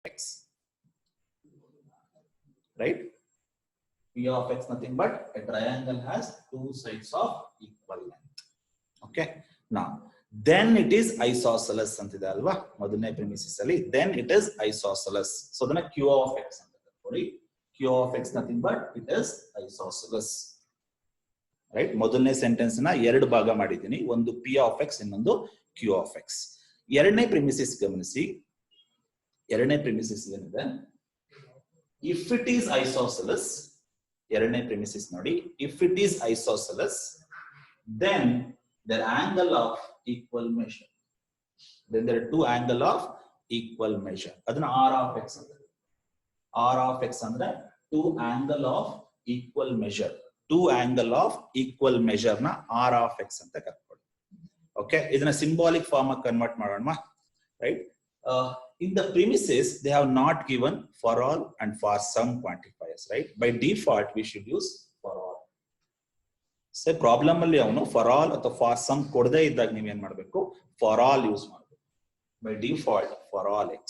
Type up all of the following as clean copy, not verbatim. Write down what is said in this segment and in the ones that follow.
x, right? P of x nothing but a triangle has two sides of equal length. Okay. Now, then it is isosceles antide alva ಮೊದಲನೇ premises ಅಲ್ಲಿ then it is isosceles. So then q of x ಅಂತ ನೋಡಿ, q of x nothing but it is isosceles. Right? ಮೊದಲನೇ sentence ನ ಎರಡು ಭಾಗ ಮಾಡಿದ್ದೀನಿ, ಒಂದು p of x ಇನ್ನೊಂದು q of x. ಎರಡನೇ premises ಗಮನಿಸಿ, ಎರಡನೇ premises ಏನಿದೆ, if it is isosceles, ಎರಡನೇ premises ನೋಡಿ, if it is isosceles then their angle of equal measure, then there are two angle of equal measure, adana r of x andre, r of x andre two angle of equal measure, two angle of equal measure na r of x anta karಕೊಳ್ಳಿ. Okay, ಇದನ್ನ symbolic form ಆಗಿ convert ಮಾಡೋಣ, right? In the premises they have not given for all and for some quantifiers, right? By default we should use for all. Say problem ಅಲ್ಲಿ ಅವನು for all ಅಥವಾ for some ಕೊಡದೇ ಇದ್ದಾಗ ನೀವು ಏನು ಮಾಡಬೇಕು, for all ಯೂಸ್ ಮಾಡಬೇಕು. By default for all x,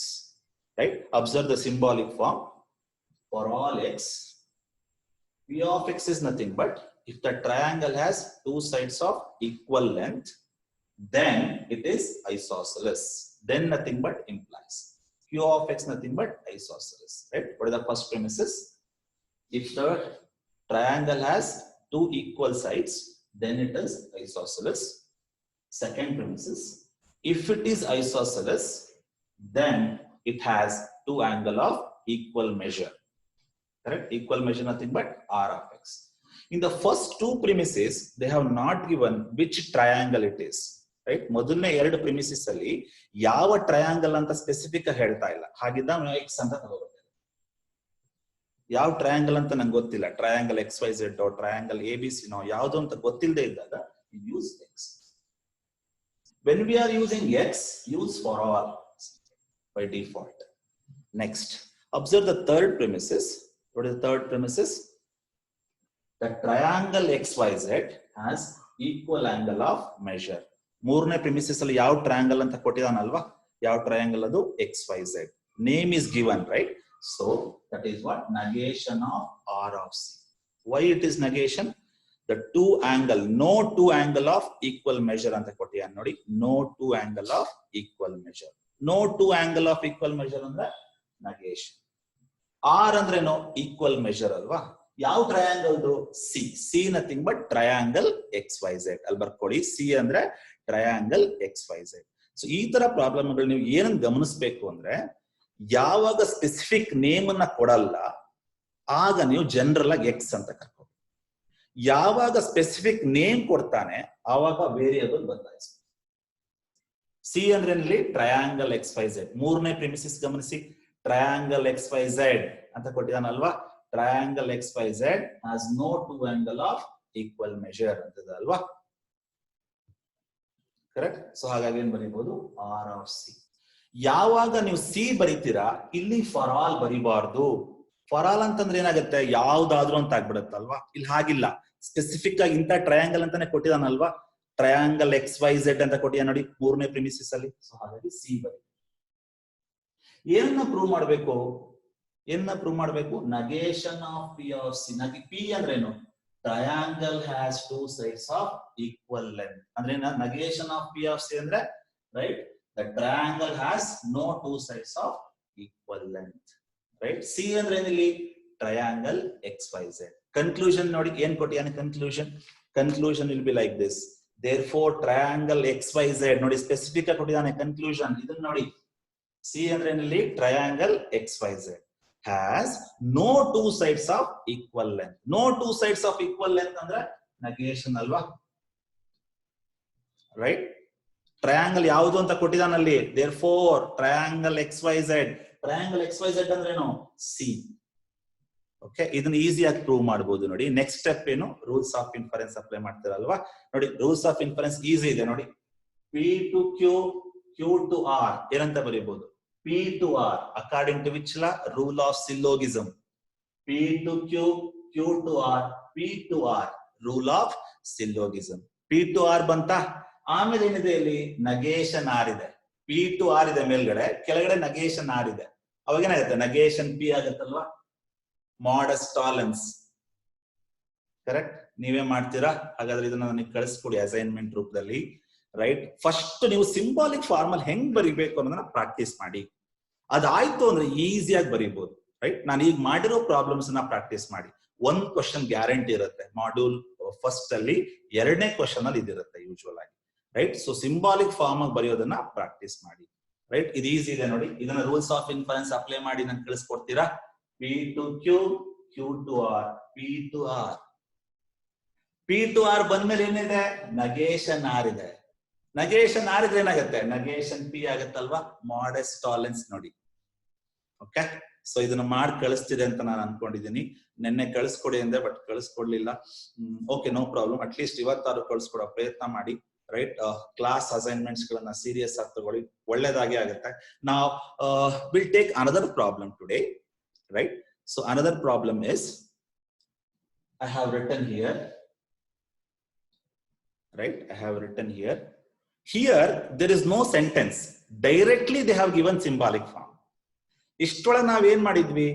right? Observe the symbolic form. For all x, p of x is nothing but if the triangle has two sides of equal length, then it is isosceles. Then nothing but implies. Q of x nothing but isosceles, right? What are the first premises? If the triangle has two equal sides, then it is isosceles. Second premises, if it is isosceles, then it has two angle of equal measure, correct? Equal measure nothing but r of x. In the first two premises, they have not given which triangle it is, right? ಮೊದಲನೇ ಎರಡು premises ಅಲ್ಲಿ ಯಾವ triangle ಅಂತ specific ಆಗಿ ಹೇಳ್ತಾ ಇಲ್ಲ, ಹಾಗಿದ್ದ x ಅಂತ ತಗೋಬೇಕು. ಯಾವ ಟ್ರಯಾಂಗಲ್ ಅಂತ ನಂಗೆ ಗೊತ್ತಿಲ್ಲ, triangle X Y Z triangle A B C ನೋ ಯಾವುದು ಅಂತ ಗೊತ್ತಿಲ್ಲದೆ ಇದ್ದಾಗ use X. When we are using X, use for all by default. Next, observe the third premises. What is the third premises? The triangle xyz has equal angle of measure. ಮೂರನೇ premises ಅಲ್ಲಿ ಯಾವ triangle ಅಂತ ಕೊಟ್ಟಿದಾನಲ್ವಾ, ಯಾವ triangle ಅದು xyz. Name is given, right? So that is what? Negation of r of c. Why it is negation? The two angle, no two angle of equal measure anta kottiyanu nodi, no two angle of equal measure. No two angle of equal measure andre negation. R andre no equal measure alva. ಯಾವ triangle C, C nothing but triangle xyz ಅಲ್ಲಿ ಬರ್ಕೊಳ್ಳಿ, C ಅಂದ್ರೆ triangle xyz. So ಈ ತರ ಪ್ರಾಬ್ಲಮ್ಗಳು ನೀವು ಏನನ್ನ ಗಮನಿಸಬೇಕು ಅಂದ್ರೆ, ಯಾವಾಗ ಸ್ಪೆಸಿಫಿಕ್ ನೇಮ್ ಅನ್ನ ಕೊಡಲ್ಲ ಆಗ ನೀವು ಜನರಲ್ ಆಗಿ ಎಕ್ಸ್ ಅಂತ ಕರ್ಕೊಂಡು, ಯಾವಾಗ ಸ್ಪೆಸಿಫಿಕ್ ನೇಮ್ ಕೊಡ್ತಾನೆ ಆವಾಗ ವೇರಿಯಬಲ್ ಬದಲಾಯಿಸಿ. ಸಿ ಅಂದ್ರೆ ಇಲ್ಲಿ ಟ್ರಯಾಂಗಲ್ xyz. ಮೂರನೇ ಪ್ರಿಮಿಸಿಸ್ ಗಮನಿಸಿ, ಟ್ರಯಾಂಗಲ್ xyz ಅಂತ ಕೊಟ್ಟಿದಾನಲ್ವಾ, triangle xyz has no two angle of equal measure ಅಂತದ ಅಲ್ವಾ, ಕರೆಕ್ಟ್? ಸೊ ಹಾಗಾಗಿ ಏನ್ ಬರೀಬಹುದು, r of c. ಯಾವಾಗ ನೀವು ಸಿ ಬರೀತೀರಾ ಇಲ್ಲಿ ಫಾರ್ ಆಲ್ ಬರಿಬಾರ್ದು. ಫಾರ್ ಆಲ್ ಅಂತಂದ್ರೆ ಏನಾಗುತ್ತೆ, ಯಾವ್ದಾದ್ರು ಅಂತ ಆಗ್ಬಿಡುತ್ತಲ್ವಾ, ಇಲ್ಲಿ ಹಾಗಿಲ್ಲ, ಸ್ಪೆಸಿಫಿಕ್ ಆಗಿ ಇಂತ ಟ್ರಯಾಂಗಲ್ ಅಂತಾನೆ ಕೊಟ್ಟಿದಾನಲ್ವಾ, ಟ್ರಯಾಂಗಲ್ xyz ಅಂತ ಕೊಟ್ಟಿದ ನೋಡಿ ಮೂರನೇ ಪ್ರಿಮಿಸಿಸ್ ಅಲ್ಲಿ. ಸೊ ಹಾಗಾಗಿ ಸಿ ಬರಿ. ಏನನ್ನ ಪ್ರೂವ್ ಮಾಡ್ಬೇಕು, ಏನನ್ನ ಪ್ರೂವ್ ಮಾಡ್ಬೇಕು, negation of P of C. P ಅಂದ್ರೆ ಏನು, triangle has two sides of equal length ಅಂದ್ರೆ negation of P of C ಅಂದ್ರೆ, right, the triangle has no two sides of equal length, right? C ಅಂದ್ರೆ ಏನಿಲ್ಲಿ triangle xyz. Conclusion ನೋಡಿ ಏನ್ ಕೊಟ್ಟಿಯಾನೆ, conclusion will be like this. Therefore triangle xyz ನೋಡಿ specific ಆಗಿ ಕೊಟ್ಟಿದ್ದಾನೆ conclusion. ಇದನ್ನ ನೋಡಿ, C ಅಂದ್ರೆ ಏನಿಲ್ಲಿ triangle xyz has no two sides of equal length. No two sides of equal length ಅಂದ್ರೆ negation ಅಲ್ವಾ, right? ಟ್ರಯಾಂಗಲ್ ಯಾವುದು ಅಂತ ಕೊಟ್ಟಿದಾನಲ್ಲಿ, therefore triangle xyz. Triangle xyz ಅಂದ್ರೇನು, ಸಿ. ಓಕೆ, ಇದನ್ನ ಈಸಿಯಾಗಿ ಪ್ರೂವ್ ಮಾಡಬಹುದು ನೋಡಿ. ನೆಕ್ಸ್ಟ್ ಸ್ಟೆಪ್ ಏನು, ರೂಲ್ಸ್ ಆಫ್ ಇನ್ಫರೆನ್ಸ್ ಅಪ್ಲೈ ಮಾಡ್ತೀರಲ್ವಾ. ನೋಡಿ ರೂಲ್ಸ್ ಆಫ್ ಇನ್ಫರೆನ್ಸ್ ಈಸಿ ಇದೆ ನೋಡಿ. P to Q, Q to R ಏನಂತ ಬರೀಬಹುದು, P to R according to which law, rule of syllogism. P to Q, Q to R, P to R rule of syllogism. P to R ಬಂತ, ಆಮೇಲೆ ಏನಿದೆ ಇಲ್ಲಿ, negation R ಇದೆ. P to R ಇದೆ ಮೇಲ್ಗಡೆ, ಕೆಳಗಡೆ ನಗೇಶನ್ ಆರ್ ಇದೆ. ಅವಾಗ ಏನಾಗುತ್ತೆ negation p ಆಗುತ್ತಲ್ವಾ modus tollens ಕರೆಕ್ಟ್ ನೀವೇ ಮಾಡ್ತೀರಾ ಹಾಗಾದ್ರೆ ಇದನ್ನ ನನಗೆ ಕಳಿಸ್ಕೊಡಿ ಅಸೈನ್ಮೆಂಟ್ ರೂಪದಲ್ಲಿ ರೈಟ್ ಫಸ್ಟ್ ನೀವು ಸಿಂಬಾಲಿಕ್ ಫಾರ್ಮ್ ಅಲ್ಲಿ ಹೆಂಗ್ ಬರಿಬೇಕು ಅನ್ನೋದನ್ನ ಪ್ರಾಕ್ಟೀಸ್ ಮಾಡಿ ಅದಾಯ್ತು ಅಂದ್ರೆ ಈಸಿಯಾಗಿ ಬರೀಬಹುದು ರೈಟ್ ನಾನು ಈಗ ಮಾಡಿರೋ ಪ್ರಾಬ್ಲಮ್ಸ್ ನ ಪ್ರಾಕ್ಟೀಸ್ ಮಾಡಿ ಒಂದ್ ಕ್ವಶನ್ ಗ್ಯಾರಂಟಿ ಇರುತ್ತೆ ಮಾಡ್ಯೂಲ್ ಫಸ್ಟ್ ಅಲ್ಲಿ ಎರಡನೇ ಕ್ವಶನ್ ಅಲ್ಲಿ ಇದಿರುತ್ತೆ ಯೂಶುವಲ್ ಆಗಿ ರೈಟ್ ಸೊ ಸಿಂಬಾಲಿಕ್ ಫಾರ್ಮ್ ಆಗಿ ಬರೆಯೋದನ್ನ ಪ್ರಾಕ್ಟೀಸ್ ಮಾಡಿ ರೈಟ್ ಇದು ಈಸಿ ಇದೆ ನೋಡಿ ಇದನ್ನ ರೂಲ್ಸ್ ಆಫ್ ಇನ್ಫರೆನ್ಸ್ ಅಪ್ಲೈ ಮಾಡಿ ನಂಗೆ ಕಳಿಸ್ಕೊಡ್ತೀರಾ p to q q to r p to r p to r ಬಂದ್ಮೇಲೆ ಏನಿದೆ negation r ಇದೆ negation r ಇದ್ರೆ ಏನಾಗುತ್ತೆ negation p ಆಗುತ್ತಲ್ವಾ modus tollens ನೋಡಿ ಓಕೆ ಸೊ ಇದನ್ನ ಮಾಡಿ ಕಳಿಸ್ತಿದೆ ಅಂತ ನಾನು ಅನ್ಕೊಂಡಿದ್ದೀನಿ ನಿನ್ನೆ ಕಳಿಸ್ಕೊಡಿ ಅಂದೆ ಬಟ್ ಕಳಿಸ್ಕೊಡ್ಲಿಲ್ಲ okay no problem at least ಇವತ್ತಾರು ಕಳಿಸ್ಕೊಡೋ ಪ್ರಯತ್ನ ಮಾಡಿ ರೈಟ್ ಕ್ಲಾಸ್ ಅಸೈನ್ಮೆಂಟ್ಸ್ ಗಳನ್ನ ಸೀರಿಯಸ್ ಆಗಿ ತಗೊಳ್ಳಿ ಒಳ್ಳೇದಾಗಿ ಆಗುತ್ತೆ ನಾವು will take another problem today right so another problem is I have written here right I have written here there is no sentence directly they have given symbolic form ಇಷ್ಟೊಳಗೆ ನಾವ್ ಏನ್ ಮಾಡಿದ್ವಿ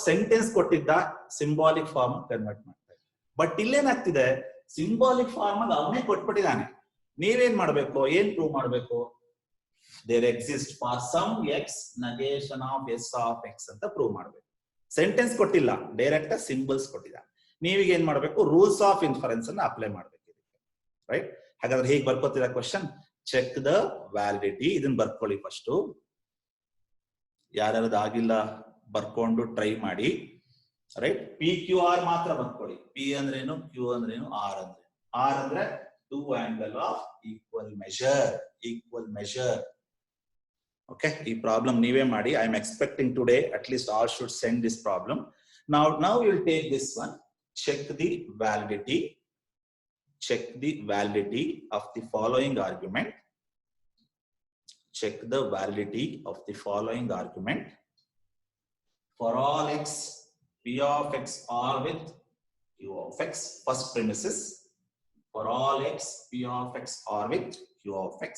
ಸೆಂಟೆನ್ಸ್ ಕೊಟ್ಟಿದ್ದ ಸಿಂಬಾಲಿಕ್ ಫಾರ್ಮ್ ಕನ್ವರ್ಟ್ ಮಾಡ್ತಾರೆ but ಇಲ್ಲೇನಾಗ್ತಿದೆ symbolic form ಅಲ್ಲಿ ಅವನೇ ಕೊಟ್ಬಿಟ್ಟಿದ್ದಾನೆ ನೀವೇನ್ ಮಾಡ್ಬೇಕು ಏನ್ ಪ್ರೂವ್ ಮಾಡ್ಬೇಕು there exist for some X negation of S of X ಅಂತ ಪ್ರೂವ್ ಮಾಡ್ಬೇಕು ಸೆಂಟೆನ್ಸ್ ಕೊಟ್ಟಿಲ್ಲ ಡೈರೆಕ್ಟ್ ಸಿಂಬಲ್ಸ್ ಕೊಟ್ಟಿದ್ದಾನೆ ನೀವೀಗ ಏನ್ ಮಾಡ್ಬೇಕು ರೂಲ್ಸ್ ಆಫ್ ಇನ್ಫರೆನ್ಸ್ ಅನ್ನ ಅಪ್ಲೈ ಮಾಡ್ಬೇಕು ರೈಟ್ ಹಾಗಾದ್ರೆ ಹೇಗೆ ಬರ್ಕೋತೀರಾ ಕ್ವಶನ್ ಚೆಕ್ ದ ವ್ಯಾಲಿಡಿಟಿ ಇದನ್ನ ಬರ್ಕೊಳ್ಳಿ ಫಸ್ಟ್ ಯಾರ್ಯಾರದು ಆಗಿಲ್ಲ ಬರ್ಕೊಂಡು ಟ್ರೈ ಮಾಡಿ ರೈಟ್ ಪಿ ಕ್ಯೂ ಆರ್ ಮಾತ್ರ ಬರ್ಕೊಳ್ಳಿ ಪಿ ಅಂದ್ರೇನು ಕ್ಯೂ ಅಂದ್ರೇನು ಆರ್ ಅಂದ್ರೆ two angle of equal measure okay ಈ ಪ್ರಾಬ್ಲಮ್ ನೀವೇ ಮಾಡಿ I am expecting today at least all should send this problem now we'll take this one check the validity of the following argument. Check the validity of the following argument. For all x, p of x are with q of x. First premises. For all x, p of x are with q of x.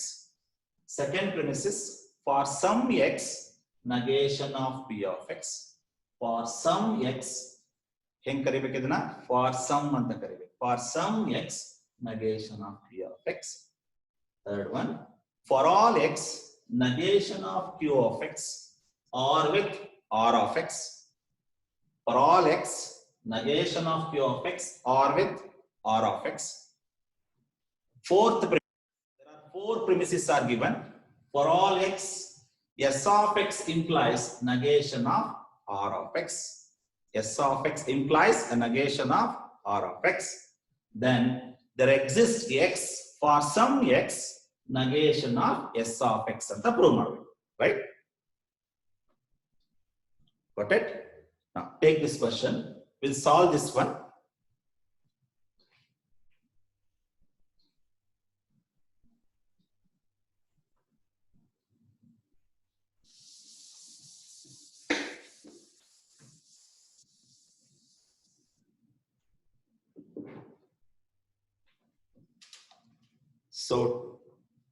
Second premises. For some x, negation of p of x. For some x, ಹೆಂಗ್ ಕರಿಬೇಕು ಇದನ್ನ for some ಅಂತ ಕರಿಬೇಕು for some X negation of p of x. Third one, for all x, negation of q of x or with r of x. For all x, negation of q of x or with r of x. Fourth premise, there are four premises are given. For all x, s of x implies negation of r of x. S of x implies a negation of r of x. Then there exists x for some x, negation of s of x anta prove madbeku, right? Got it? Now take this question, we'll solve this one. So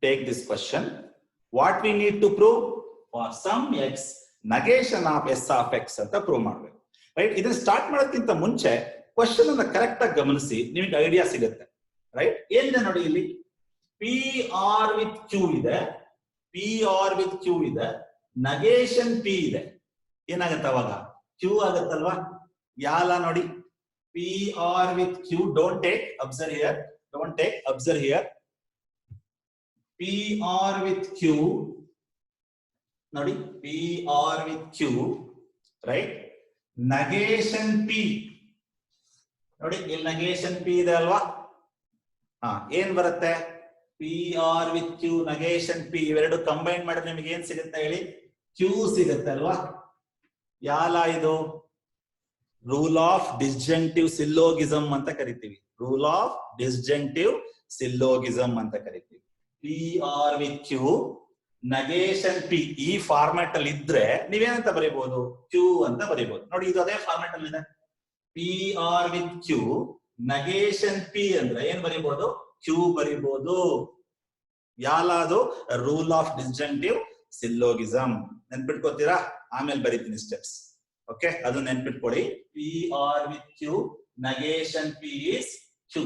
take this question. What we need to prove? For some x, negation of s of x ಅಂತ prove ಮಾಡಬೇಕು right ಇದನ್ನ start ಮಾಡೋದಕ್ಕಿಂತ ಮುಂಚೆ question ಅನ್ನ correct ಆಗಿ ಗಮನಿಸಿ ನಿಮಗೆ idea ಸಿಗುತ್ತೆ ರೈಟ್ ಏನಿದೆ ನೋಡಿ ಇಲ್ಲಿ ಪಿ ಆರ್ ವಿತ್ ಕ್ಯೂ ಇದೆ negation p ಇದೆ ಏನಾಗುತ್ತೆ ಅವಾಗ ಕ್ಯೂ ಆಗತ್ತಲ್ವಾ ಯಾಲ ನೋಡಿ P R with Q don't take observe here P R with Q, ನೋಡಿ P R with Q, right? Negation P, ನೋಡಿ ಇಲ್ಲಿ negation P ಇದೆ ಅಲ್ವಾ? ಏನ್ ಬರುತ್ತೆ? P R with Q, negation P ಇವೆರಡು ಕಂಬೈನ್ ಮಾಡಿದ್ರೆ ನಿಮಗೆ ಏನ್ ಸಿಗುತ್ತೆ ಹೇಳಿ? Q ಸಿಗುತ್ತೆ ಅಲ್ವಾ? ಯಾಲ ಇದು ರೂಲ್ ಆಫ್ ಡಿಸ್ಜಂಕ್ಟಿವ್ ಸಿಲ್ಲೋಗಿಸಮ್ ಅಂತ ಕರಿತೀವಿ. ರೂಲ್ ಆಫ್ ಡಿಸ್ಜಂಕ್ಟಿವ್ ಸಿಲ್ಲೋಗಿಸಮ್ ಅಂತ ಕರಿತೀವಿ. P R with Q, negation P ಈ ಫಾರ್ಮ್ಯಾಟ್ ಅಲ್ಲಿ ಇದ್ರೆ ನೀವೇನಂತ ಬರೀಬಹುದು Q ಅಂತ ಬರೀಬಹುದು ನೋಡಿ ಇದು ಅದೇ ಫಾರ್ಮ್ಯಾಟ್ ಅಲ್ಲಿ ಇದೆ P R with Q, negation P ಅಂದ್ರೆ ಏನ್ ಬರೀಬಹುದು Q ಬರೀಬಹುದು ಯಾಲಾದು ರೂಲ್ ಆಫ್ ಡಿಸ್ಜಂಕ್ಟಿವ್ ಸಿಲ್ಲೋಗಿಸಮ್ ನೆನ್ಪಿಟ್ಕೋತೀರಾ ಆಮೇಲೆ ಬರೀತೀನಿ ಸ್ಟೆಪ್ಸ್. ಓಕೆ, ಅದು ನೆನ್ಪಿಟ್ಕೊಳ್ಳಿ. P R with Q, negation P is Q.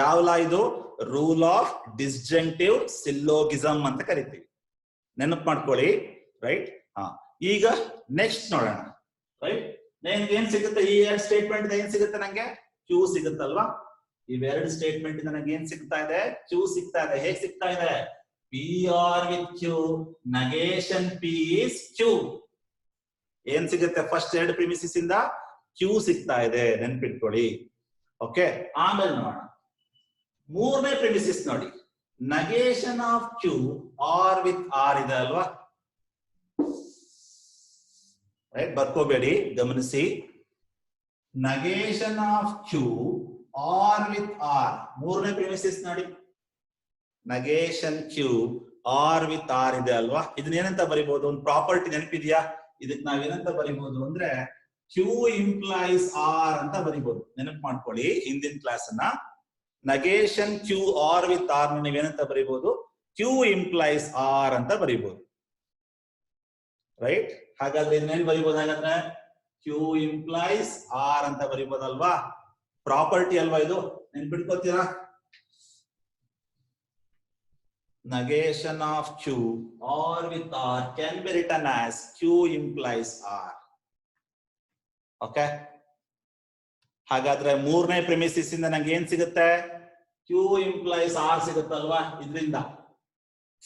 ಯಾವ ಲಾ ಇದು? ರೂಲ್ ಆಫ್ ಡಿಸ್ಜಂಕ್ಟಿವ್ ಸಿಲ್ಲೋಗಿಸಮ್ ಅಂತ ಕರಿತೀವಿ. ನೆನಪು ಮಾಡ್ಕೊಳ್ಳಿ. ರೈಟ್. ಈಗ ನೆಕ್ಸ್ಟ್ ನೋಡೋಣ. ರೈಟ್, ಏನ್ ಸಿಗುತ್ತೆ? ಈ ಎರಡು ಸ್ಟೇಟ್ಮೆಂಟ್ ಏನ್ ಸಿಗುತ್ತೆ? ನಂಗೆ ಕ್ಯೂ ಸಿಗುತ್ತಲ್ವಾ? ಇವೆರಡು ಸ್ಟೇಟ್ಮೆಂಟ್ ಇಂದ ನಂಗೆ ಏನ್ ಸಿಗ್ತಾ ಇದೆ? ಕ್ಯೂ ಸಿಗ್ತಾ ಇದೆ. ಹೇಗ್ ಸಿಗ್ತಾ ಇದೆ? P R with Q, negation P is Q. ಏನ್ ಸಿಗುತ್ತೆ? ಫಸ್ಟ್ ಎರಡು ಪ್ರಿಮಿಸಿಸ್ ಇಂದ ಕ್ಯೂ ಸಿಗ್ತಾ ಇದೆ, ನೆನ್ಪಿಟ್ಕೊಳ್ಳಿ. ಓಕೆ, ಆಮೇಲೆ ನೋಡೋಣ ಮೂರನೇ ಪ್ರಿಮಿಸಿಸ್ ನೋಡಿ. Negation of Q R with R ಇದೆ ಅಲ್ವಾ? ರೈಟ್, ಬರ್ಕೋಬೇಡಿ, ಗಮನಿಸಿ. Negation of Q R with R, ಮೂರನೇ ಪ್ರಿಮಿಸಿಸ್ ನೋಡಿ. Negation Q R with R ಇದೆ ಅಲ್ವಾ? ಇದನ್ನ ಏನಂತ ಬರಿಬಹುದು? ಒಂದು ಪ್ರಾಪರ್ಟಿ ನೆನಪಿದ್ಯಾ? ಇದಕ್ಕೆ ನಾವೇನಂತ ಬರಿಬಹುದು ಅಂದ್ರೆ ಕ್ಯೂ ಇಂಪ್ಲೈಸ್ ಆರ್ ಅಂತ ಬರಿಬಹುದು. ನೆನಪು ಮಾಡ್ಕೊಳ್ಳಿ ಹಿಂದಿನ ಕ್ಲಾಸ್ ಅನ್ನ. Negation Q R with R ನೀವೇನಂತ ಬರಿಬಹುದು? ಕ್ಯೂ ಇಂಪ್ಲೈಸ್ ಆರ್ ಅಂತ ಬರಿಬಹುದು. ರೈಟ್, ಹಾಗಾದ್ರೆ ಇದನ್ನೇನ್ ಬರಿಬಹುದು? ಹಾಗಾದ್ರೆ ಕ್ಯೂ ಇಂಪ್ಲೈಸ್ ಆರ್ ಅಂತ ಬರಿಬಹುದಲ್ವಾ? ಪ್ರಾಪರ್ಟಿ ಅಲ್ವಾ ಇದು? ನೆನ್ಪಿಟ್ಕೋತೀರಾ? Negation of Q or with R can be written as Q implies R. Okay. ಹಾಗಾದ್ರೆ ಮೂರನೇ ಪ್ರಿಮಿಸಿಸ್ ಇಂದ ನಂಗೆ ಏನ್ ಸಿಗುತ್ತೆ? Q implies R ಸಿಗುತ್ತಲ್ವಾ? ಇದರಿಂದ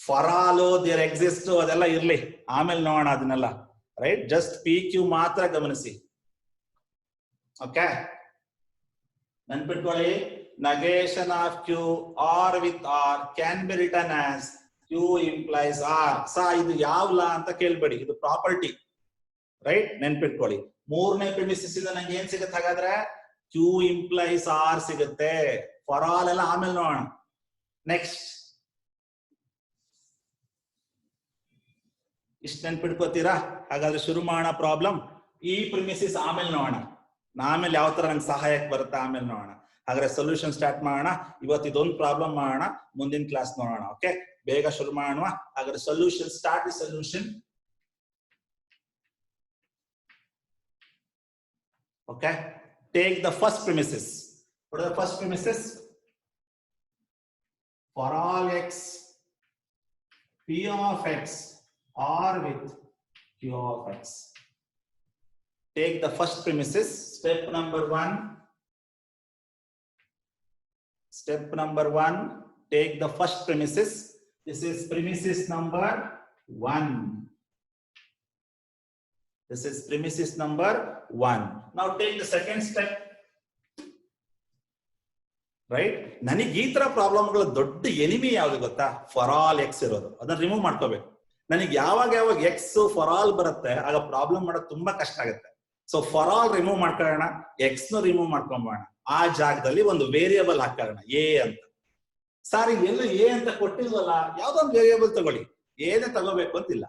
ಫಾರ್ ಆಲ್ ದೇರ್ ಎಕ್ಸಿಸ್ಟ್ ಅದೆಲ್ಲ ಇರ್ಲಿ, ಆಮೇಲೆ ನೋಡೋಣ ಅದನ್ನೆಲ್ಲ. ರೈಟ್, ಜಸ್ಟ್ ಪಿ ಕ್ಯೂ ಮಾತ್ರ ಗಮನಿಸಿ. ಓಕೆ, ನೆನ್ಪಿಟ್ಕೊಳ್ಳಿ. Negation of Q or with R can be written as Q implies R. ಇದು ಯಾವ ಲಾ ಅಂತ ಕೇಳ್ಬೇಡಿ, ಇದು ಪ್ರಾಪರ್ಟಿ. ರೈಟ್, ನೆನ್ಪಿಟ್ಕೊಳ್ಳಿ. ಮೂರನೇ ಪ್ರಿಮಿಸಿಸ್ ಇಂದ ನಂಗೆ ಏನ್ ಸಿಗುತ್ತೆ? ಹಾಗಾದ್ರೆ Q implies R ಸಿಗುತ್ತೆ. ಫಾರ್ ಆಲ್ ಎಲ್ಲ ಆಮೇಲೆ ನೋಡೋಣ. ನೆಕ್ಸ್ಟ್, ಇಷ್ಟ ನೆನ್ಪಿಟ್ಕೋತೀರಾ? ಹಾಗಾದ್ರೆ ಶುರು ಮಾಡೋಣ ಪ್ರಾಬ್ಲಮ್. ಈ ಪ್ರಿಮಿಸಿಸ್ ಆಮೇಲೆ ನೋಡೋಣ, ಆಮೇಲೆ ಯಾವ ತರ ನಂಗೆ ಸಹಾಯಕ್ಕೆ ಬರುತ್ತೆ ಆಮೇಲೆ ನೋಡೋಣ. ಹಾಗಾದ್ರೆ ಸೊಲ್ಯೂಷನ್ ಸ್ಟಾರ್ಟ್ ಮಾಡೋಣ. ಇವತ್ತು ಇದೊಂದು ಪ್ರಾಬ್ಲಮ್ ಮಾಡೋಣ, ಮುಂದಿನ ಕ್ಲಾಸ್ ನೋಡೋಣ. ಓಕೆ, ಬೇಗ ಶುರು ಮಾಡೋಣ. ಹಾಗಾದ್ರೆ solution start. The solution. Okay, take the first premises. What are the first premises? For all x, p of x are with q of x. Take the first premises. Step number one. Step number one, take the first premises. This is premises number one. This is premises number one. Now take the second step. Right? ನನಗೆ ಈ ತರ ಪ್ರಾಬ್ಲಮ್ಗಳ ದೊಡ್ಡ enemy ಯಾವ್ದು ಗೊತ್ತಾ? For all X ಇರೋದು. ಅದನ್ನ remove ಮಾಡ್ಕೋಬೇಕು. ನನಗೆ ಯಾವಾಗ ಎಕ್ಸ್ ಫಾರ್ ಆಲ್ ಬರುತ್ತೆ ಆಗ ಪ್ರಾಬ್ಲಮ್ ಮಾಡೋದು ತುಂಬಾ ಕಷ್ಟ ಆಗುತ್ತೆ. ಸೊ ಫಾರ್ ಆಲ್ ರಿಮೂವ್ ಮಾಡ್ಕೊಳ್ಳೋಣ, ಎಕ್ಸ್ ನ ರಿಮೂವ್ ಮಾಡ್ಕೊಂಬೋಣ. ಆ ಜಾಗದಲ್ಲಿ ಒಂದು ವೇರಿಯಬಲ್ ಹಾಕೋಣ, ಎ ಅಂತ. ಸಾರ್ ಇವೆಲ್ಲ ಎ ಅಂತ ಕೊಟ್ಟಿಲ್ವಲ್ಲ, ಯಾವ್ದೊಂದು ವೇರಿಯಬಲ್ ತಗೊಳ್ಳಿ. ಏನೇ ತಗೋಬೇಕು ಅಂತಿಲ್ಲ.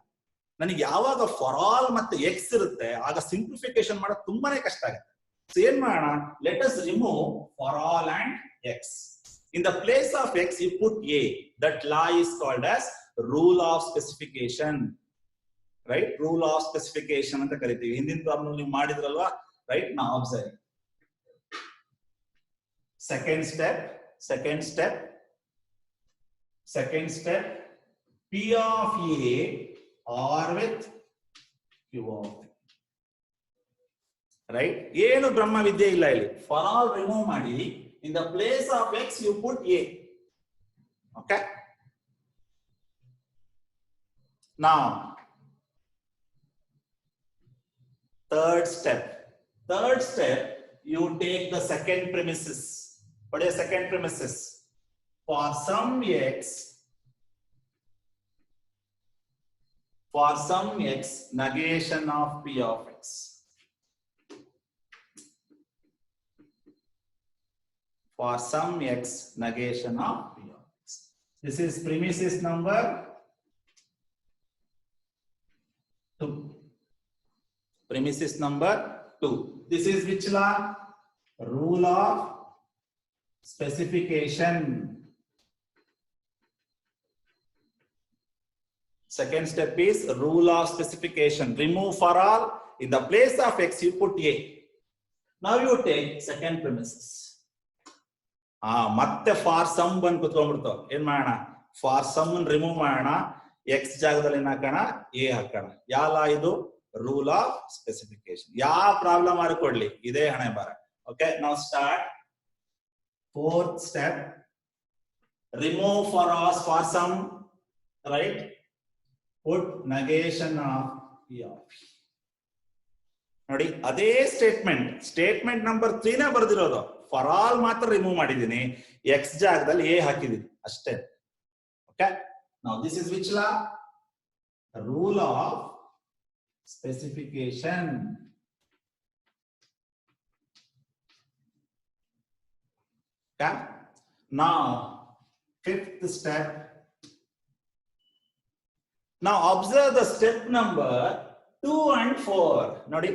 ನನಗೆ ಯಾವಾಗ ಫಾರ್ ಆಲ್ ಮತ್ತೆ ಎಕ್ಸ್ ಇರುತ್ತೆ ಆಗ ಸಿಂಪ್ಲಿಫಿಕೇಶನ್ ಮಾಡೋದು ತುಂಬಾನೇ ಕಷ್ಟ ಆಗುತ್ತೆ. ಸೊ ಏನ್ ಮಾಡೋಣ? Let us remove for all and X. In the place of X you put A. That law is called as rule of specification. Right, rule of specification ಅಂತ ಕರಿತೀವಿ. ಹಿಂದಿನ ಪ್ರಾಬ್ಲಮ್ ನೀವು ಮಾಡಿದ್ರಲ್ವಾ? ರೈಟ್, ನಾ observe. Second step, P of A or with Q of A. Right? ಏನು ಬ್ರಹ್ಮ ವಿದ್ಯೆ ಇಲ್ಲ ಇಲ್ಲಿ. ಫಾರ್ ಆಲ್ ರಿಮೂವ್ ಮಾಡಿ, in the place of X you put A. Okay? Now, third step, you take the second premises. What is second premises? For some x, negation of P of x. For some x, negation of P of x. This is premises number 2. Premises number 2. This is which law? Rule of specification. Second step is rule of specification. Remove for all. In the place of x, you put a. Now you take second premises. ಮತ್ತೆ for some ಬಂದು ಕುತ್ಕೊಂಡ್ಬಿಡ್ತಾವ. ಏನ್ ಮಾಡೋಣ? For some remove ಮಾಡೋಣ. X ಜಾಗದಲ್ಲಿ ಏನ್ ಹಾಕೋಣ? A ಹಾಕೋಣ. ಯಾಲ ಇದು ರೂಲ್ ಆಫ್ ಸ್ಪೆಸಿಫಿಕೇಶನ್. ಯಾವ ಪ್ರಾಬ್ಲಮ್ ಆದ್ರೂ ಕೊಡ್ಲಿ ಇದೇ ಹಣೆ ಬರ. ಓಕೆ, ನಾವು start. Fourth step, remove for us for some, right? Put negation of P of E. ನೋಡಿ ಅದೇ ಸ್ಟೇಟ್ಮೆಂಟ್ ನಂಬರ್ 3 ನೇ ಬರ್ದಿರೋದು. ಫಾರ್ ಆಲ್ ಮಾತ್ರ ರಿಮೂವ್ ಮಾಡಿದೀನಿ, ಎಕ್ಸ್ ಜಾಗದಲ್ಲಿ ಎ ಹಾಕಿದೀನಿ ಅಷ್ಟೇ. Okay, now this is which law? Rule of specification. Now, fifth step. Now observe the step number 2 and 4. Nodi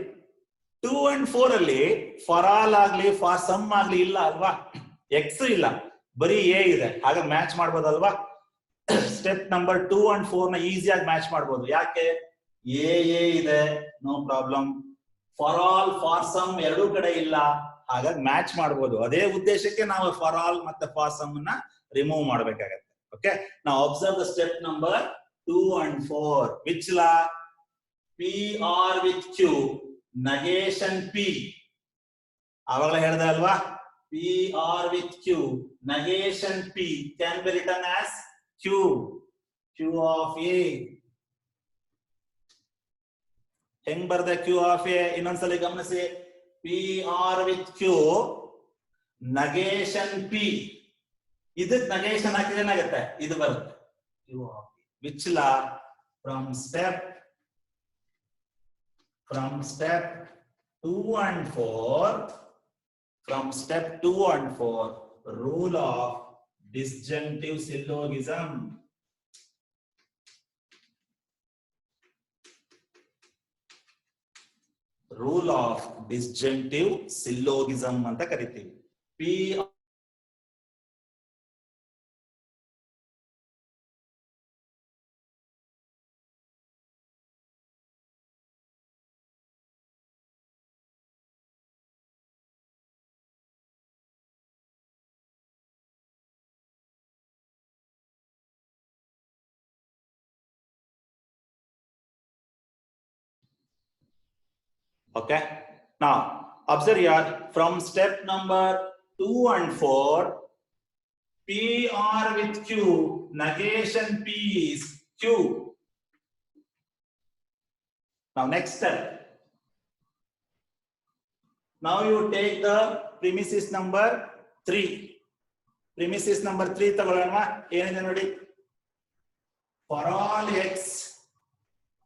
2 and 4 ಅಲ್ಲಿ for all ಆಗಲಿ for sum ಆಗಲಿ ಇಲ್ಲ ಅಲ್ವಾ? x ಇಲ್ಲ, ಬರೀ a ಇದೆ. ಹಾಗೆ ಮ್ಯಾಚ್ ಮಾಡಬಹುದಲ್ವಾ? ಸ್ಟೆಪ್ ನಂಬರ್ 2 and 4 ನ ಈಸಿಯಾಗಿ ಮ್ಯಾಚ್ ಮಾಡಬಹುದು. ಯಾಕೆ? a ಇದೆ, no problem. for all for sum ಎರಡೂ ಕಡೆ ಇಲ್ಲ, ಹಾಗಾಗಿ ಮ್ಯಾಚ್ ಮಾಡಬಹುದು. ಅದೇ ಉದ್ದೇಶಕ್ಕೆ ನಾವು ಫಾರ್ ಆಲ್ ಮತ್ತೆ ಫಾರ್ ಸಮ್ ಅನ್ನ ರಿಮೂವ್ ಮಾಡಬೇಕಾಗತ್ತೆ. ಓಕೆ, ನಾವು observe the step number 2 and 4. Which law? P R with Q, negation p. ಆವಾಗಲೇ ಹೇಳಿದೆ ಅಲ್ವಾ? P R with Q, negation p can be written as q of a. ಹೆಂಗ್ ಬರ್ದೆ q of a? ಇನ್ನೊಂದ್ಸಲಿ ಗಮನಿಸಿ. P R with Q, negation p. ಇದಕ್ಕೆ negation ಹಾಕಿದ್ರೆ ಏನಾಗುತ್ತೆ? ಇದು ಬರುತ್ತೆ q of a. Which law? From step 2 and 4. From step 2 and 4, rule of disjunctive syllogism. Rule of disjunctive syllogism ಅಂತ ಕರಿತೀವಿ. P Okay, now observe here from step number 2 and 4, P R with Q, negation P is Q. Now next step. Now you take the premises number 3. Premises number 3 ತಗೊಳ್ಳೋಣ. ಏನಿದೆ ನೋಡಿ? For all x,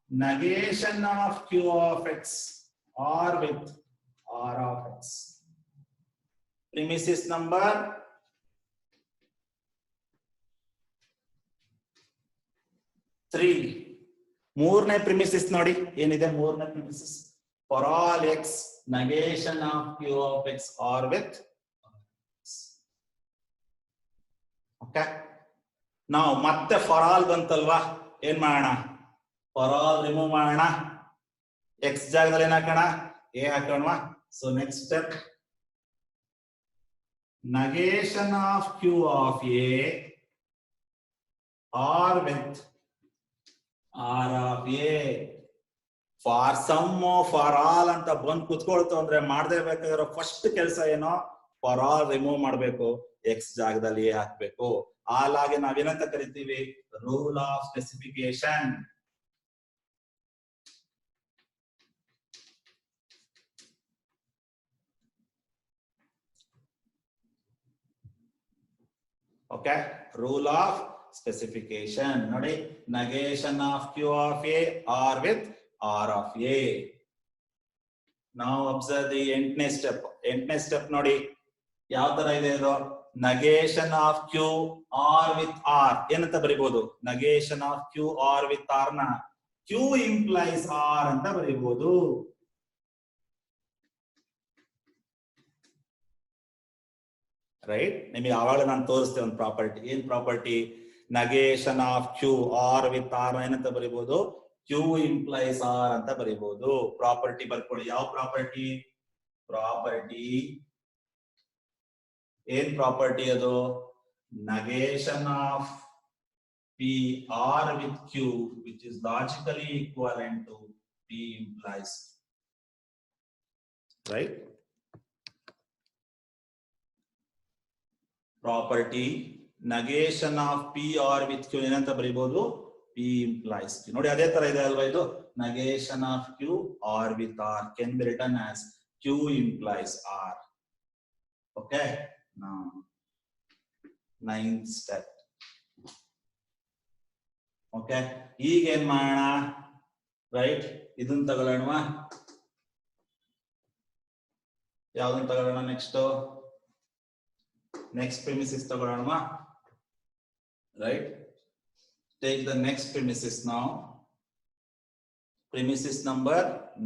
negation of Q of x or with R of x. Premises number 3. ಮೂರನೇ premises ನೋಡಿ ಏನಿದೆ? ಮೂರನೇ premises for all x, negation of Q of x or with x. Okay, ನಾವು ಮತ್ತೆ for all ಬಂತಲ್ವಾ? ಏನ್ ಮಾಡೋಣ? for all remove ಮಾಡೋಣ. x ಜಾಗದಲ್ಲಿ ಏನ್ ಹಾಕೋಣ? a ಹಾಕೋಣವಾ? So next step, negation of q of a or with r of a. For some for all ಅಂತ ಬಂದ್ ಕುತ್ಕೊಳ್ತು ಅಂದ್ರೆ ಮಾಡದೇ ಬೇಕಾಗಿರೋ ಫಸ್ಟ್ ಕೆಲಸ ಏನೋ? ಫಾರ್ ಆಲ್ ರಿಮೂವ್ ಮಾಡಬೇಕು, ಎಕ್ಸ್ ಜಾಗದಲ್ಲಿ ಎ ಹಾಕ್ಬೇಕು. ಹಾಗಾಗಿ ನಾವೇನಂತ ಕರಿತೀವಿ? Rule of specification. Okay, rule of specification ನೋಡಿ. negation of q of a or with r of a. Now observe the ಎಂಟನೇ ಸ್ಟೆಪ್. ಎಂಟನೇ ಸ್ಟೆಪ್ ನೋಡಿ ಯಾವ ತರ ಇದೆ ಇದು? negation of q or with r ಏನಂತ ಬರೀಬಹುದು? negation of q or with r ನ q implies r ಅಂತ ಬರೀಬಹುದು. ರೈಟ್, ನಿಮಗೆ ಆವಾಗ ನಾನು ತೋರಿಸ್ತೇನೆ ಒಂದು ಪ್ರಾಪರ್ಟಿ. ಏನ್ property? Negation of Q R with R ಏನಂತ ಬರೀಬಹುದು ಕ್ಯೂ ಇಂಪ್ಲೈಸ್ ಆರ್ ಅಂತ ಬರೀಬಹುದು ಪ್ರಾಪರ್ಟಿ ಬರ್ಕೊಳ್ಳಿ ಯಾವ ಪ್ರಾಪರ್ಟಿ ಏನ್ ಪ್ರಾಪರ್ಟಿ ಅದು negation of P R with Q which is logically equivalent to P implies right property negation of P R with Q ಏನಂತ ಬರೀಬಹುದು P implies Q ನೋಡಿ ಅದೇ ತರ ಇದೆ ಅಲ್ವಾ ಇದು negation of Q R with R can be written as Q implies R okay now ninth step okay ಈಗ ಏನ್ ಮಾಡೋಣ ರೈಟ್ ಇದನ್ನ ತಗೊಳ್ಳೋಣ ಯಾವ್ದನ್ನ ತಗೊಳ್ಳೋಣ ನೆಕ್ಸ್ಟ್ ಪ್ರಿಮಿಸಿಸ್ ತಗೊಳ್ಳೋಣ right take the next premises now premises number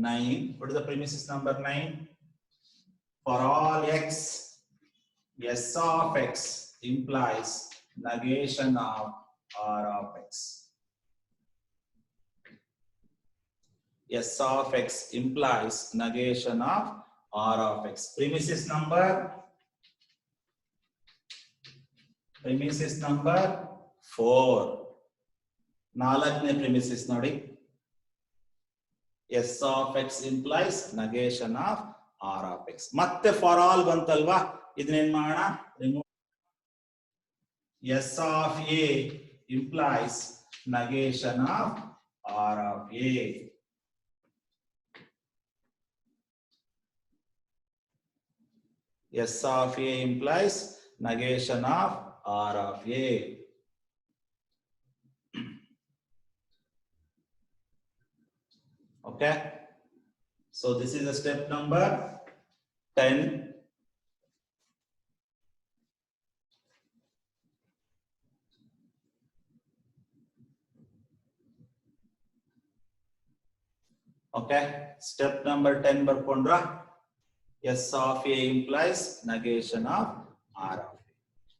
9 what is the premises number 9 for all x s of x implies negation of r of x s of x implies negation of r of x premises number 4 ನಾಲ್ಕನೇ premises ನೋಡಿ s of x implies negation of r of x ಮತ್ತೆ for all ಬಂತಲ್ವಾ ಇದನ್ನೇನ್ ಮಾಡೋಣ s of a implies negation of r of a s of a implies negation of r of a okay so this is the step number 10 okay step number 10 ಬರ್ಕೊಂಡ್ರಾ s of a implies negation of r of a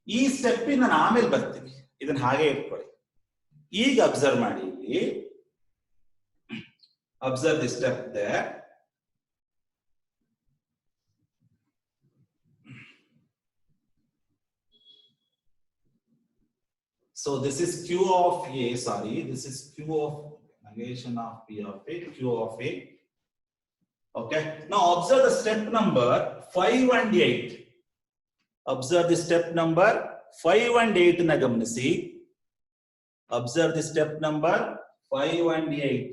ಈ step ನಾನು ಆಮೇಲೆ ಬರ್ತೀನಿ ಇದನ್ನ ಹಾಗೆ ಇಟ್ಕೊಳ್ಳಿ ಈಗ observe ಮಾಡಿ ಇಲ್ಲಿ observe the step there so this is q of a this is q of negation of p of a q of a okay now observe the step number 5 and 8 observe the step number 5 and 8 na gamanisi observe the step number 5 and 8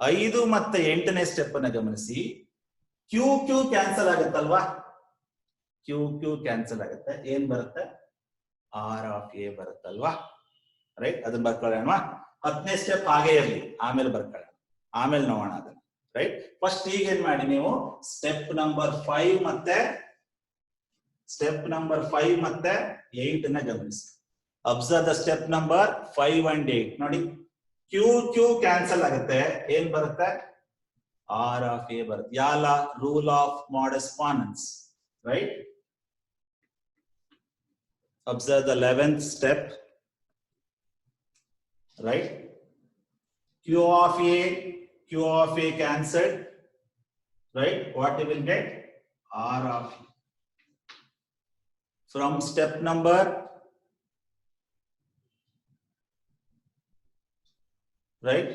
5 ಮತ್ತೆ 8ನೇ step ಅನ್ನು ಗಮನಿಸಿ Q Q cancel ಆಗುತ್ತಲ್ವಾ Q Q cancel ಆಗುತ್ತೆ ಏನ್ ಬರುತ್ತೆ R of A ಬರುತ್ತಲ್ವಾ right ಅದನ್ನ ಬರ್ಕೊಳ್ಳೋಣ 10ನೇ ಸ್ಟೆಪ್ ಹಾಗೆ ಇರಲಿ ಆಮೇಲೆ ಬರ್ಕೊಳ್ಳೋಣ ಆಮೇಲೆ ನೋಡೋಣ ಅದನ್ನ ರೈಟ್ ಫಸ್ಟ್ ಈಗ ಏನ್ ಮಾಡಿ ನೀವು ಸ್ಟೆಪ್ ನಂಬರ್ 5 ಮತ್ತೆ 8 ನ ಗಮನಿಸಿ observe the step number 5 and 8 ನೋಡಿ ಕ್ಯೂ ಕ್ಯೂ ಕ್ಯಾನ್ಸಲ್ ಆಗುತ್ತೆ ಏನ್ ಬರುತ್ತೆ ಆರ್ ಆಫ್ ಎ ಬರುತ್ತೆ ಯಾಲ rule of modus ponens right observe the 11th step right Q of A cancelled right what you will get r of e from step number right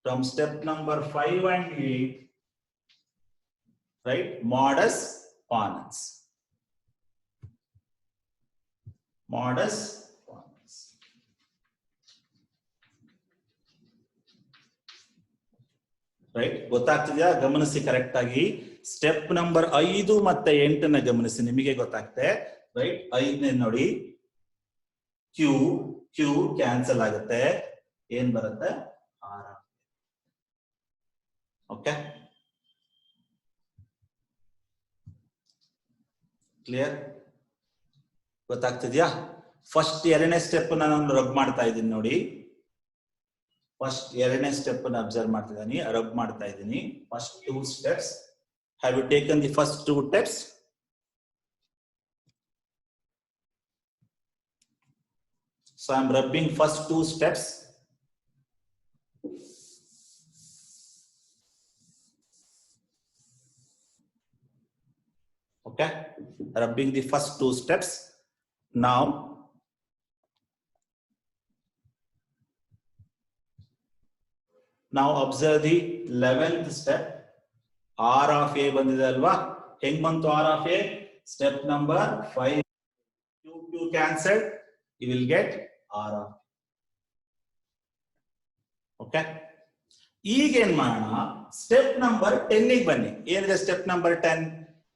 from step number 5 and 8 right modus ponens right ಗೊತ್ತಾಗ್ತಿದ್ಯಾ ಗಮನಿಸಿ correct ಆಗಿ step number 5 ಮತ್ತೆ 8 ನ ಗಮನಿಸಿ ನಿಮಗೆ ಗೊತ್ತಾಗ್ತದೆ right 5ನೇ ನೋಡಿ Q Q cancel ಆಗುತ್ತೆ ಏನ್ ಬರುತ್ತೆ ಆರ್ ಓಕೆ ಕ್ಲಿಯರ್ ಗೊತ್ತಾಗ್ತಿದ್ಯಾ ಫಸ್ಟ್ 2ನೇ ಸ್ಟೆಪ್ ನಾನು ರಬ್ ಮಾಡ್ತಾ ಇದ್ದೀನಿ ನೋಡಿ ಫಸ್ಟ್ ಎರಡನೇ ಸ್ಟೆಪ್ ಅನ್ನು ಅಬ್ಸರ್ವ್ ಮಾಡ್ತಾ ಇದ್ದೀನಿ, ರಬ್ ಮಾಡ್ತಾ ಇದ್ದೀನಿ. First 2 steps. Have you taken the first 2 steps? So I'm rubbing first 2 steps. Okay, rubbing the first 2 steps. Now observe the 11th step. R of A bandide alva. Heng bantu R of A? Step number 5. Q cancelled. You will get R of A. Okay. ಈಗ ಏನ್ ಮಾಡೋಣ, step number 10 ಗೆ ಬನ್ನಿ. ಏನಿದೆ step number 10?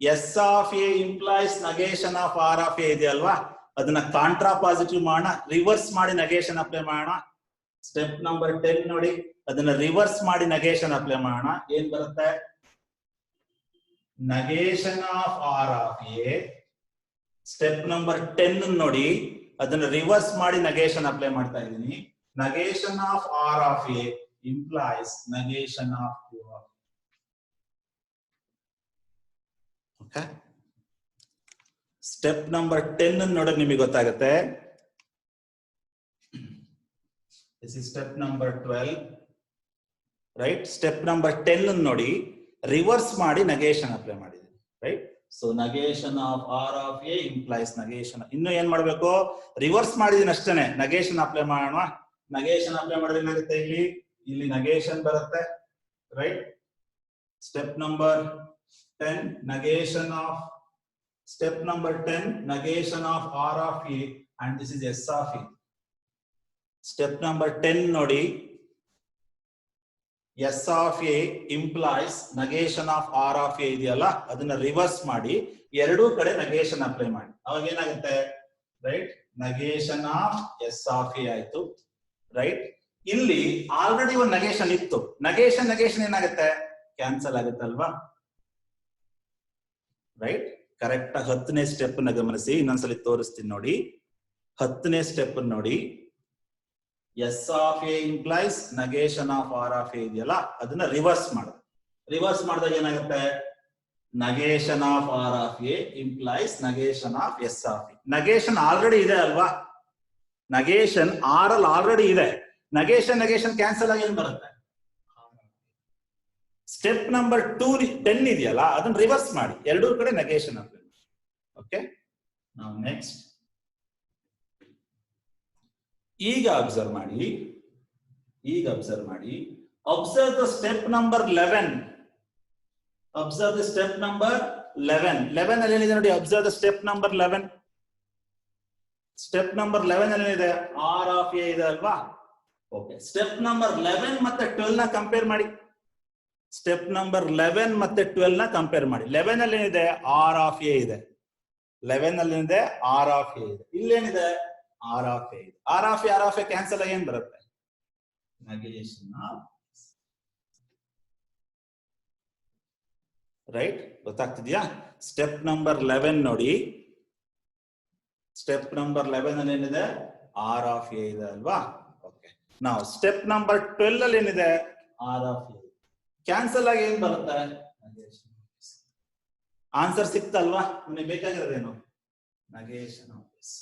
S of A implies negation of R of A ಇದೆ ಅಲ್ವಾ, ಅದನ್ನ contra positive ಮಾಡೋಣ, ರಿವರ್ಸ್ ಮಾಡಿ ನೆಗೇಷನ್ ಅಪ್ಲೈ ಮಾಡೋಣ. ಸ್ಟೆಪ್ ನಂಬರ್ 10 ನೋಡಿ, ಅದನ್ನ ರಿವರ್ಸ್ ಮಾಡಿ ನೆಗೇಷನ್ ಅಪ್ಲೈ ಮಾಡೋಣ. ಏನ್ ಬರುತ್ತೆ? Negation of R of A. Step number 10 ನೋಡಿ, ಅದನ್ನ ರಿವರ್ಸ್ ಮಾಡಿ ನೆಗೇಷನ್ ಅಪ್ಲೈ ಮಾಡ್ತಾ ಇದ್ದೀನಿ. Negation of R of A implies negation of Q of A. Okay. Step number 10 ನೋಡೋಕೆ ನಿಮಗೆ ಗೊತ್ತಾಗುತ್ತೆ. This is step number 12. Right? Step number 10 ನೋಡಿ, reverse ಮಾಡಿ ನೆಗೇಷನ್ ಅಪ್ಲೈ ಮಾಡಿದ್ದೀನಿ. Right? So negation of R of A implies negation. ಇನ್ನು ಏನ್ ಮಾಡಬೇಕು? Reverse ಮಾಡಿದೀನಿ ಅಷ್ಟೇನೆ, ನೆಗೇಷನ್ ಅಪ್ಲೈ ಮಾಡೋಣ. ನೆಗೇಷನ್ ಅಪ್ಲೈ ಮಾಡಿದ್ರೆ ಏನಾಗುತ್ತೆ? ಇಲ್ಲಿ ನೆಗೇಷನ್ ಬರುತ್ತೆ. Right? Step number 10 negation of step number 10 negation of R of A and this is S of A. Step number 10 ನೋಡಿ, S of A implies negation of R of A ಇದೆಯಲ್ಲ, ಅದನ್ನ reverse ಮಾಡಿ ಎರಡೂ ಕಡೆ negation apply ಮಾಡಿ. ಅವಾಗ ಏನಾಗುತ್ತೆ? Right? Negation of S of A ಆಯ್ತು. ರೈಟ್? ಇಲ್ಲಿ ಆಲ್ರೆಡಿ ಒಂದು ನೆಗೇಷನ್ ಇತ್ತು. ನೆಗೇಷನ್ ಏನಾಗುತ್ತೆ? ಕ್ಯಾನ್ಸಲ್ ಆಗುತ್ತಲ್ವಾ? ರೈಟ್? ಕರೆಕ್ಟ್ ಆಗಿ 10ನೇ ಸ್ಟೆಪ್ ನ ಗಮನಿಸಿ. ಇನ್ನೊಂದ್ಸಲಿ ತೋರಿಸ್ತೀನಿ ನೋಡಿ. 10ನೇ ಸ್ಟೆಪ್ ನೋಡಿ, S of A implies negation of R of A ಇದೆಯಲ್ಲ, ಅದನ್ನ ರಿವರ್ಸ್ ಮಾಡು. ರಿವರ್ಸ್ ಮಾಡಿದಾಗ ಏನಾಗುತ್ತೆ? negation of R of A implies negation of S of A. Negation already ಇದೆ ಅಲ್ವಾ? ನೆಗೇಷನ್ R ಅಲ್ಲಿ ಆಲ್ರೆಡಿ ಇದೆ. ನೆಗೇಷನ್ ಕ್ಯಾನ್ಸಲ್ ಆಗಿ ಏನ್ ಬರುತ್ತೆ? ಸ್ಟೆಪ್ ನಂಬರ್ 10 ಇದೆಯಲ್ಲ, ಅದನ್ನ ರಿವರ್ಸ್ ಮಾಡಿ ಎರಡೂ ಕಡೆ ನೆಗೇಷನ್ ಅಪ್ಲೈ. ಓಕೆ, ನಾವು ನೆಕ್ಸ್ಟ್ ಈಗ ಅಬ್ಸರ್ವ್ ಮಾಡಿ. Observe the step number 11. Observe the step number 11 ಅಲ್ಲಿ ಏನಿದೆ ನೋಡಿ. Observe the step number 11. Step number 11 ಅಲ್ಲಿ ಏನಿದೆ? ಆರ್ ಆಫ್ ಎ ಇದೆ ಅಲ್ವಾ? ಓಕೆ, ಸ್ಟೆಪ್ ನಂಬರ್ 11 ಮತ್ತೆ 12 ನ ಕಂಪೇರ್ ಮಾಡಿ. ಸ್ಟೆಪ್ ನಂಬರ್ 11 ಮತ್ತೆ 12 ನ ಕಂಪೇರ್ ಮಾಡಿ. 11 ಅಲ್ಲಿ ಏನಿದೆ? ಆರ್ ಆಫ್ ಎ ಇದೆ. 11 ಅಲ್ಲಿ ಏನಿದೆ? ಆರ್ ಆಫ್ ಎ ಇದೆ. ಇಲ್ಲೇನಿದೆ? ಆರ್ ಆಫ್ ಎ ಇದೆ. ಆರ್ ಆಫ್ ಎ ಕ್ಯಾನ್ಸಲ್ ಆಗಿ ಏನ್ ಬರುತ್ತೆ? Negation of. ರೈಟ್? ಗೊತ್ತಾಗ್ತಿದ್ಯಾ? ಸ್ಟೆಪ್ ನಂಬರ್ 11 ನೋಡಿ. ಸ್ಟೆಪ್ ನಂಬರ್ 11 ಅಲ್ಲಿ ಏನಿದೆ? ಆರ್ ಆಫ್ ಎ ಇದೆ ಅಲ್ವಾ? ಓಕೆ, ನಾವು ಸ್ಟೆಪ್ ನಂಬರ್ 12 ಅಲ್ಲಿ ಏನಿದೆ? R of A. ಕ್ಯಾನ್ಸಲ್ ಆಗಿ ಏನ್ ಬರುತ್ತೆ? ಆನ್ಸರ್ ಸಿಕ್ತಲ್ವಾ? ನಿಮಗೆ ಬೇಕಾಗಿರೋದೇನು? Negation of S.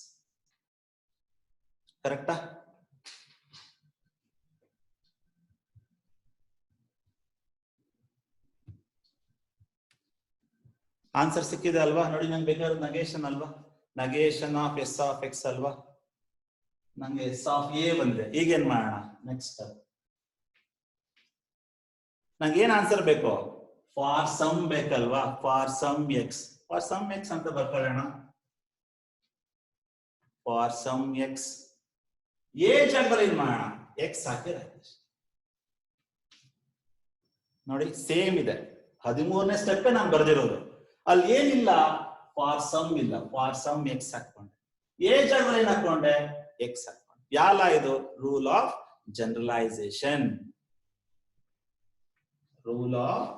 ಕರೆಕ್ಟಾ? ಆನ್ಸರ್ ಸಿಕ್ಕಿದೆ ಅಲ್ವಾ? ನೋಡಿ, ನಂಗೆ ಬೇಕಾಗಿರೋದು ನೆಗೇಷನ್ ಅಲ್ವಾ? Negation of S of X ಅಲ್ವಾ? ನಂಗೆ ಎಸ್ ಆಫ್ ಎ ಬಂದ್ರೆ ಈಗೇನ್ ಮಾಡೋಣ? ನೆಕ್ಸ್ಟ್ ನಂಗೆ ಏನ್ ಆನ್ಸರ್ ಬೇಕು? ಫಾರ್ ಸಮ್ ಬೇಕಲ್ವಾ? ಫಾರ್ ಸಮ್ ಎಕ್ಸ್ ಅಂತ ಬರ್ಕೊಳ್ಳೋಣ. ಫಾರ್ ಸಮ್ ಎಕ್ಸ್ ಎ ಜಾಗದಲ್ಲಿ ಏನ್ ಮಾಡೋಣ? ಎಕ್ಸ್ ಹಾಕಿರ ನೋಡಿ, ಸೇಮ್ ಇದೆ. 13ನೇ ಸ್ಟೆಪ್ ನಾನು ಬರ್ದಿರೋದು. ಅಲ್ಲಿ ಏನಿಲ್ಲ? ಫಾರ್ ಸಮ್ ಇಲ್ಲ. ಫಾರ್ ಸಮ್ ಎಕ್ಸ್ ಹಾಕೊಂಡೆ. ಎ ಜಾಗದಲ್ಲಿ ಏನ್ ಹಾಕೊಂಡೆ? ಎಕ್ಸ್ ಹಾಕೊಂಡೆ. ಯಾಲ ಇದು? Rule of generalisation. Rule of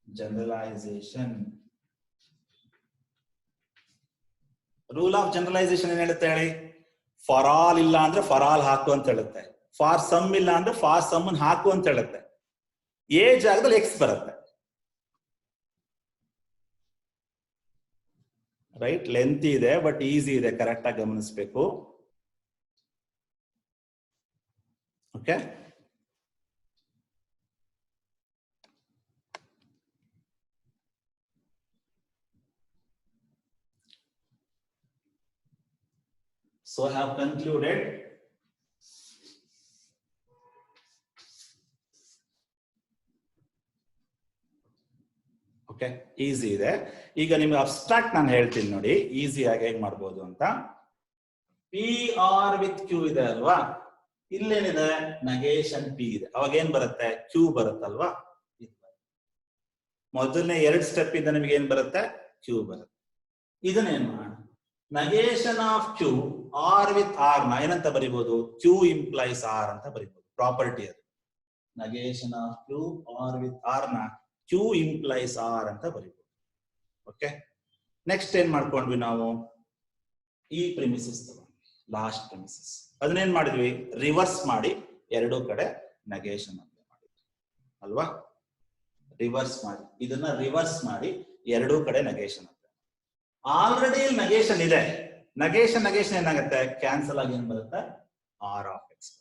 generalisation. Rule of generalisation ಏನ್ ಹೇಳುತ್ತೆ ಹೇಳಿ? ಫಾರ್ ಆಲ್ ಇಲ್ಲ ಅಂದ್ರೆ ಫಾರ್ ಆಲ್ ಹಾಕು ಅಂತ ಹೇಳುತ್ತೆ. ಫಾರ್ ಸಮ್ ಇಲ್ಲ ಅಂದ್ರೆ ಫಾರ್ ಸಮ್ ಹಾಕು ಅಂತ ಹೇಳುತ್ತೆ. ಎ ಜಾಗದಲ್ಲಿ ಎಕ್ಸ್ ಬರುತ್ತೆ. ರೈಟ್, ಲೆಂತ್ ಇದೆ ಬಟ್ ಈಸಿ ಇದೆ, ಕರೆಕ್ಟ್ ಆಗಿ ಗಮನಿಸಬೇಕು. Okay, so I have concluded okay, easy ಇದೆ. ಈಗ ನಿಮ್ಗೆ ಅಬ್ಸ್ಟ್ರಾಕ್ಟ್ ನಾನು ಹೇಳ್ತೀನಿ ನೋಡಿ, ಈಸಿ ಆಗಿ ಹೇಗೆ ಮಾಡ್ಬೋದು ಅಂತ. ಪಿ ಆರ್ ವಿತ್ ಕ್ಯೂ ಇದೆ ಅಲ್ವಾ, ಇಲ್ಲೇನಿದೆ ನೆಗೇಷನ್ ಪಿ ಇದೆ, ಅವಾಗ ಏನ್ ಬರುತ್ತೆ, ಕ್ಯೂ ಬರುತ್ತಲ್ವಾ. ಮೊದಲನೇ 2 ಸ್ಟೆಪ್ ಇಂದ ನಿಮ್ಗೆ ಏನ್ ಬರುತ್ತೆ, ಕ್ಯೂ ಬರುತ್ತೆ. ಇದನ್ನೇನ್ ಮಾಡ, negation of Q R with R ನ ಏನಂತ ಬರಿಬಹುದು, ಕ್ಯೂ ಇಂಪ್ಲೈಸ್ ಆರ್ ಅಂತ ಬರಿಬಹುದು. ಪ್ರಾಪರ್ಟಿ ಅದು, negation of Q R with R ನ ಕ್ಯೂ ಇಂಪ್ಲೈಸ್ ಆರ್ ಅಂತ ಬರಿಬಹುದು. ಓಕೆ, ನೆಕ್ಸ್ಟ್ ಏನ್ ಮಾಡ್ಕೊಂಡ್ವಿ ನಾವು, ಈ ಪ್ರಿಮಿಸಸ್ ತಗೊಂಡ್ವಿ, ಲಾಸ್ಟ್ ಪ್ರಿಮಿಸಸ್. ಅದನ್ನೇನ್ ಮಾಡಿದ್ವಿ, ರಿವರ್ಸ್ ಮಾಡಿ ಎರಡೂ ಕಡೆ ನೆಗೇಷನ್ ಅಪ್ಲೈ ಮಾಡಿದ್ವಿ ಅಲ್ವಾ. ರಿವರ್ಸ್ ಮಾಡಿ, ಇದನ್ನ ರಿವರ್ಸ್ ಮಾಡಿ ಎರಡೂ ಕಡೆ ನೆಗೇಷನ್ ಅಪ್ಲೈ. ಆಲ್ರೆಡಿ ನೆಗೇಷನ್ ಇದೆ, ನೆಗೇಷನ್ ಏನಾಗುತ್ತೆ, ಕ್ಯಾನ್ಸಲ್ ಆಗಿ ಏನ್ ಬರುತ್ತೆ, ಆರ್ ಆಫ್ ಎಕ್ಸ್.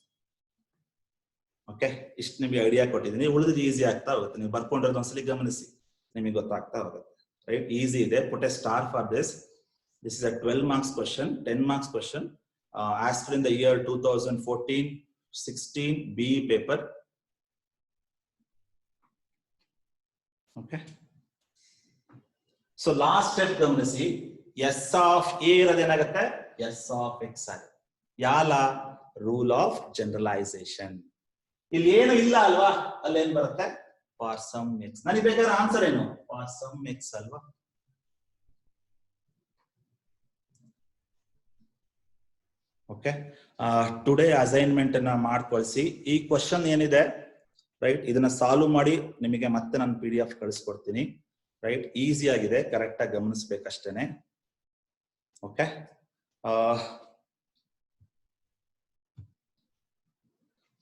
ಓಕೆ, ಇಷ್ಟು ನಿಮಗೆ ಐಡಿಯಾ ಕೊಟ್ಟಿದ್ದೀನಿ. ಉಳಿದು ಈಸಿ ಆಗ್ತಾ ಹೋಗುತ್ತೆ, ನೀವು ಬರ್ಕೊಂಡಿರೋದು ಒಂದ್ಸಲಿ ಗಮನಿಸಿ, ನಿಮಗೆ ಗೊತ್ತಾಗ್ತಾ ಹೋಗುತ್ತೆ. ರೈಟ್, ಈಸಿ ಇದೆ. Put a star for this. This is a 12 marks question, 10 marks question, asked in the year 2014-16 BE paper. Okay. So last step ಗಮನಿಸಿ, S of A ಇರೋದೇನಾಗುತ್ತೆ, S of X ಆಗುತ್ತೆ. ಯಾಲ ರೂಲ್ ಆಫ್ ಜನರಲೈಸೇಷನ್. ಇಲ್ಲಿ ಏನು ಇಲ್ಲ ಅಲ್ವಾ, ಅಲ್ಲಿ ಏನ್ ಬರುತ್ತೆ, for some X. ನನಗೆ ಬೇಕಾದ್ರೆ ಆನ್ಸರ್ ಏನು, ಫಾರ್ ಸಮ್ ಎಕ್ಸ್ ಅಲ್ವಾ. ಓಕೆ, ಟುಡೇ ಅಸೈನ್ಮೆಂಟ್ ಅನ್ನ ಮಾಡ್ಕೊಳ್ಸಿ. ಈ ಕ್ವಶನ್ ಏನಿದೆ ರೈಟ್, ಇದನ್ನ ಸಾಲ್ವ್ ಮಾಡಿ ನಿಮಗೆ ಮತ್ತೆ ನಾನು PDF ಕಳಿಸ್ಕೊಡ್ತೀನಿ. ರೈಟ್, ಈಸಿ ಆಗಿದೆ, ಕರೆಕ್ಟ್ ಆಗಿ ಗಮನಿಸ್ಬೇಕಷ್ಟೇನೆ. Okay,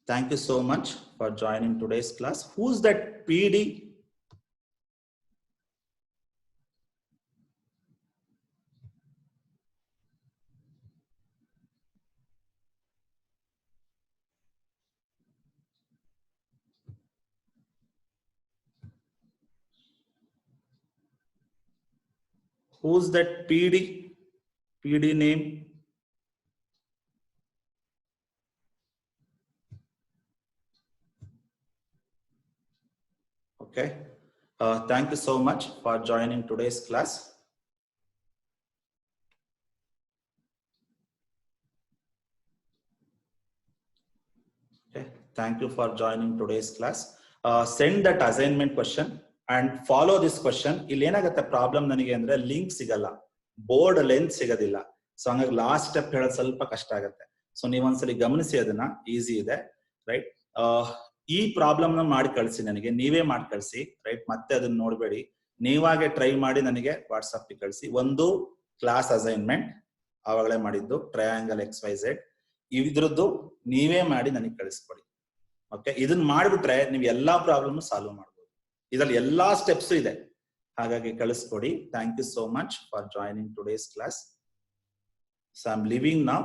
thank you so much for joining today's class. Who's that PD? Who's that PD? PD name? Okay, thank you so much for joining today's class. Okay, thank you for joining today's class. Send that assignment question and follow this question. ಇಲ್ಲಿ ಏನಾಗುತ್ತೆ problem ನನಗೆ ಅಂದ್ರೆ link ಸಿಗಲ್ಲ, board length ಸಿಗೋದಿಲ್ಲ. So ಹಂಗಾಗಿ last step ಹೇಳೋದು ಸ್ವಲ್ಪ ಕಷ್ಟ ಆಗುತ್ತೆ. ಸೊ ನೀವು ಒಂದ್ಸಲಿ ಗಮನಿಸಿ, ಅದನ್ನ ಈಸಿ ಇದೆ. ರೈಟ್, ಈ ಪ್ರಾಬ್ಲಮ್ ನ ಮಾಡಿ ಕಳಿಸಿ, ನನಗೆ ನೀವೇ ಮಾಡಿ ಕಳಿಸಿ. ರೈಟ್, ಮತ್ತೆ ಅದನ್ನ ನೋಡಬೇಡಿ, ನೀವಾಗೆ ಟ್ರೈ ಮಾಡಿ ನನಗೆ ವಾಟ್ಸಪ್ ಕಳಿಸಿ. ಒಂದು ಕ್ಲಾಸ್ ಅಸೈನ್ಮೆಂಟ್ ಆವಾಗಲೇ ಮಾಡಿದ್ದು, ಟ್ರಯಾಂಗಲ್ XYZ, ಇದ್ರದ್ದು ನೀವೇ ಮಾಡಿ ನನಗೆ ಕಳಿಸ್ಕೊಡಿ. ಓಕೆ, ಇದನ್ನ ಮಾಡಿಬಿಟ್ರೆ ನೀವು ಎಲ್ಲಾ ಪ್ರಾಬ್ಲಮ್ ಸಾಲ್ವ್ ಮಾಡ್ಬೋದು. ಇದರಲ್ಲಿ ಎಲ್ಲಾ ಸ್ಟೆಪ್ಸ್ ಇದೆ, ಹಾಗಾಗಿ ಕಳಿಸ್ಕೊಡಿ. Thank you so much for joining today's class. So I am leaving now.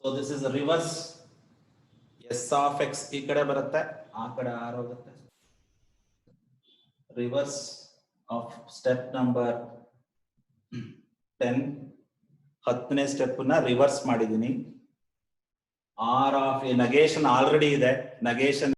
So this is a reverse. S of X ಈ ಕಡೆ ಬರುತ್ತೆ, ಆ ಕಡೆ R ಹೋಗುತ್ತೆ. Reverse of step number 10. 10ನೇ step ನ ರಿವರ್ಸ್ ಮಾಡಿದೀನಿ. R of A negation already ಇದೆ, negation